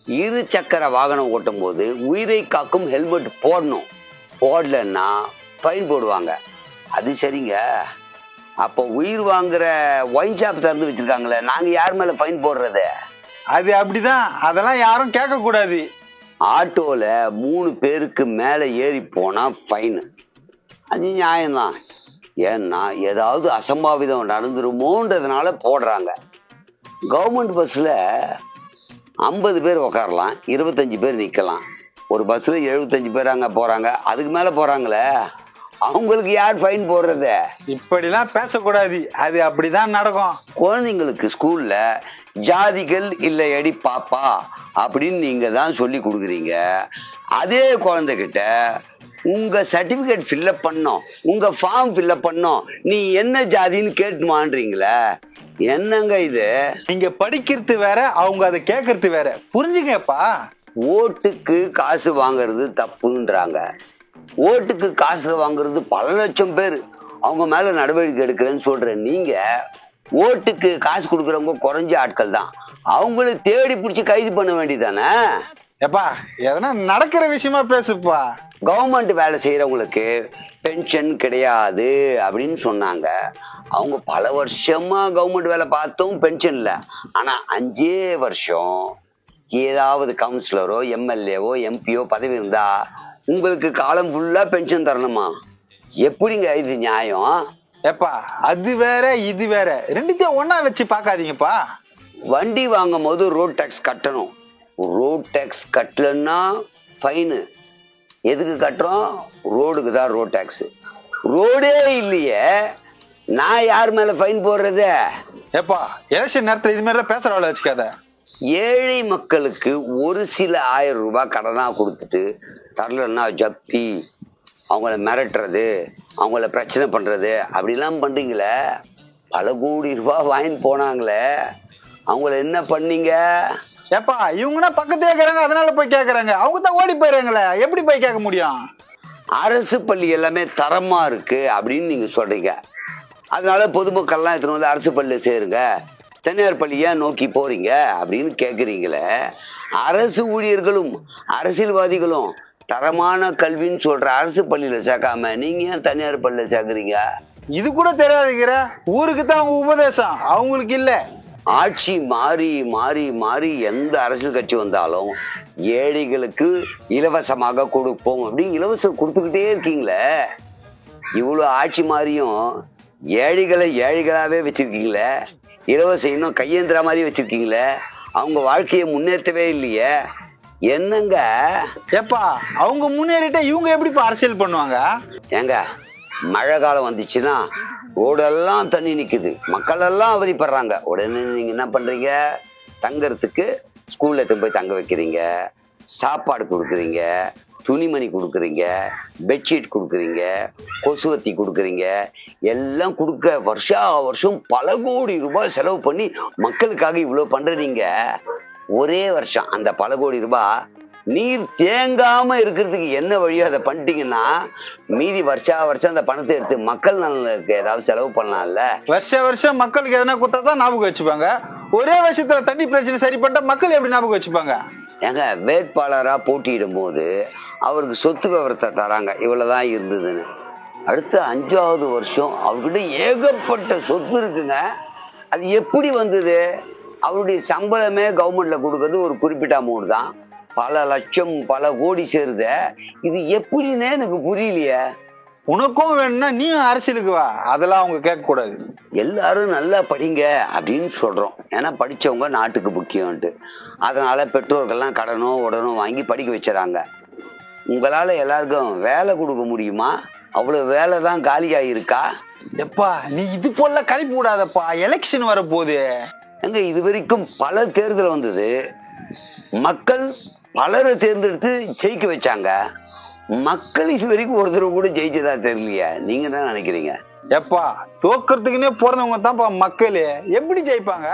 இரு சக்கர வாகனம் ஓட்டும் போது உயிரை காக்கும் ஹெல்மெட் போடணும். போடலன்னா ஃபைன் போடுவாங்க. அது சரிங்க. அப்போ உயிர் வாங்குற ஒயின் ஷாப் திறந்து வச்சிருக்காங்களே, நாங்க யார் மேல ஃபைன் போடுறது? அது அப்படிதான், அதெல்லாம் யாரும் கேட்க கூடாது. ஆட்டோல 3 பேருக்கு மேல ஏறி போனா ஃபைனு. அது நியாயம்தான். ஏன்னா ஏதாவது அசம்பாவிதம் நடந்துருமோன்றதுனால போடுறாங்க. கவர்மெண்ட் பஸ்ல 50 பேர் உக்காரலாம், 25 பேர் நிக்கலாம். ஒரு பஸ்ல 75 பேர் அங்க போறாங்க, அதுக்கு மேல போறாங்களே, அவங்களுக்கு யார் ஃபைன் போடுறது? இப்படிலாம் பேசக்கூடாது, அது அப்படிதான் நடக்கும். குழந்தைங்களுக்கு ஸ்கூல்ல ஜாதிகள் இல்லையடி பாப்பா அப்படின்னு நீங்க தான் சொல்லி கொடுக்குறீங்க. அதே குழந்தைகிட்ட உங்க சர்டிபிகேட் ஃபில்அப் பண்ணோம், உங்க ஃபார்ம் ஃபில்அப் பண்ணோம், நீ என்ன ஜாதின்னு கேட்டுமான்றீங்களே, என்னங்க இது? நீங்க படிக்கிறது வேற, அவங்க அதை கேட்கறது வேற, புரிஞ்சுங்கப்பா. ஓட்டுக்கு காசு வாங்குறது தப்புன்றாங்க. ஓட்டுக்கு காசு வாங்குறது பல லட்சம் பேர், அவங்க மேல நடவடிக்கை எடுக்கிறேன்னு சொல்ற நீங்க, ஓட்டுக்கு காசு கொடுக்கறவங்க குறைஞ்ச ஆட்கள் தான், அவங்கள தேடி பிடிச்சி கைது பண்ண வேண்டியதானே? எப்பா எதனா நடக்கிற விஷயமா பேசுப்பா. கவர்மெண்ட் வேலை செய்யறவங்களுக்கு பென்ஷன் கிடையாது அப்படின்னு சொன்னாங்க. அவங்க பல வருஷமா கவர்மெண்ட் வேலை பார்த்தும் பென்ஷன் இல்லை. ஆனா 5 வருஷம் ஏதாவது கவுன்சிலரோ எம்எல்ஏவோ எம்பியோ பதவி இருந்தா உங்களுக்கு காலம் ஃபுல்லா பென்ஷன் தரணுமா? எப்படிங்க இது நியாயம்? எப்பா அது வேற இது வேற, ரெண்டுத்தையும் ஒன்னா வச்சு பார்க்காதீங்கப்பா. வண்டி வாங்கும் போது ரோட் டேக்ஸ் கட்டணும். ரோட் டேக்ஸ் கட்டலன்னா ஃபைனு. எதுக்கு கட்டுறோம்? ரோடுக்கு தான் ரோட் டேக்ஸ். ரோடே இல்லையே, நான் யார் மேல ஃபைன் போடுறது? எப்பா எலெக்ஷன் நேரத்தில் இது மாதிரிலாம் பேசுறவள வச்சுக்காத. ஏழை மக்களுக்கு ஒரு சில 1000 ரூபாய் கடனா கொடுத்துட்டு தரலன்னா ஜப்தி, அவங்கள மிரட்டுறது, அவங்கள பிரச்சனை பண்றது அப்படிலாம் பண்றீங்களே. பல கோடி ரூபாய் வாங்கிட்டு போனாங்களே, அவங்கள என்ன பண்ணீங்க? ஏப்பா இவங்கன்னா பக்கத்து கேட்கறாங்க, அதனால போய் கேட்கறாங்க, அவங்க தான் ஓடி போயிடுறாங்களே, எப்படி போய் கேட்க முடியும்? அரசு பள்ளி எல்லாமே தரமா இருக்கு அப்படின்னு நீங்க சொல்றீங்க. அதனால பொதுமக்கள்லாம் எடுத்துட்டு வந்து அரசு பள்ளியில சேருங்க, தனியார் பள்ளியா நோக்கி போறீங்க அப்படின்னு கேட்குறீங்களே. அரசு ஊழியர்களும் அரசியல்வாதிகளும் தரமான கல்வின்னு சொல்ற அரசு பள்ளியில சேர்க்காம நீங்க ஏன் தனியார் பள்ளியில சேர்க்குறீங்க? இது கூட தெரியாதுங்கிற, ஊருக்கு தான் அவங்க உபதேசம், அவங்களுக்கு இல்ல. ஆட்சி மாறி மாறி மாறி எந்த அரசியல் கட்சி வந்தாலும் ஏழைகளுக்கு இலவசமாக கொடுப்போம் அப்படி இலவசம் கொடுத்துக்கிட்டே இருக்கீங்களே. இவ்வளவு ஆட்சி மாறியும் ஏழைகளை ஏழைகளாவே வச்சிருக்கீங்களே, இலவசம் இன்னும் கையேந்திர மாதிரி வச்சிருக்கீங்களே, அவங்க வாழ்க்கையை முன்னேற்றவே இல்லையே, என்னங்க? ஏப்பா அவங்க முன்னேறிட்டா இவங்க எப்படிப்பா அரசியல் பண்ணுவாங்க? ஏங்க மழை காலம் வந்துச்சுன்னா ரோடெல்லாம் தண்ணி நிக்குது, மக்கள் எல்லாம் அவதிப்படுறாங்க. உடனே நீங்க என்ன பண்றீங்க? தங்கறதுக்கு ஸ்கூல்ல போய் தங்க வைக்கிறீங்க, சாப்பாடு கொடுக்குறீங்க, துணிமணி கொடுக்குறீங்க, பெட்ஷீட் கொடுக்குறீங்க, கொசுவத்தி கொடுக்குறீங்க, எல்லாம் கொடுக்க வருஷா வருஷம் பல கோடி ரூபாய் செலவு பண்ணி மக்களுக்காக இவ்வளவு பண்றீங்க. ஒரே வருஷம் அந்த பல கோடி ரூபாய் நீர் தேங்காம இருக்கிறதுக்கு என்ன வழியோ அதை பண்ணிட்டீங்கன்னா மீதி வருஷா வருஷம் அந்த பணத்தை எடுத்து மக்கள் நலனுக்கு ஏதாவது செலவு பண்ணலாம்ல. வருஷம் மக்களுக்கு எதனா கொடுத்தா தான் ஞாபகம் வச்சுப்பாங்க. ஒரே வருஷத்துல தண்ணி பிரச்சனை சரி பண்ணிட்டா மக்கள் எப்படி ஞாபகம் வச்சுப்பாங்க? ஏங்க வேட்பாளரா போட்டியிடும் போது அவருக்கு சொத்து விவரத்தை தராங்க, இவ்வளவுதான் இருந்ததுன்னு. அடுத்த 5வது வருஷம் அவர்கிட்ட ஏகப்பட்ட சொத்து இருக்குங்க. அது எப்படி வந்தது? அவருடைய சம்பளமே கவர்மெண்ட்ல கொடுக்கறது ஒரு குறிப்பிட்ட அமௌண்ட் தான், பல லட்சம் பல கோடி சேருத. இது எப்படின்னே எனக்கு புரியலையே. உனக்கும் வேணும்னா நீ அரசியலுக்கு வா, அதெல்லாம் அவங்க கேட்க கூடாது. எல்லாரும் நல்லா படிங்க அப்படின்னு சொல்றோம், ஏன்னா படிச்சவங்க நாட்டுக்கு முக்கியம்ட்டு. அதனால பெற்றோர்கள்லாம் கடனோ உடனோ வாங்கி படிக்க வச்சுறாங்க. உங்களால எல்லாருக்கும் வேலை கொடுக்க முடியுமா? அவ்வளவு வேலை தான் காலியா இருக்கா? எப்பா நீ இது போல கழிப்பு விடாதப்பா, எலெக்ஷன் வர போகுது. எங்க இது வரைக்கும் பல தேர்தல் வந்தது, மக்கள் பலரை தேர்ந்தெடுத்து ஜெயிக்க வச்சாங்க. மக்கள் இது வரைக்கும் ஒரு தடவை கூட ஜெயிச்சதா தெரியலையா? நீங்க தான் நினைக்கிறீங்க? எப்பா தோக்கிறதுக்குன்னே போறவங்க தான்ப்பா மக்கள், எப்படி ஜெயிப்பாங்க?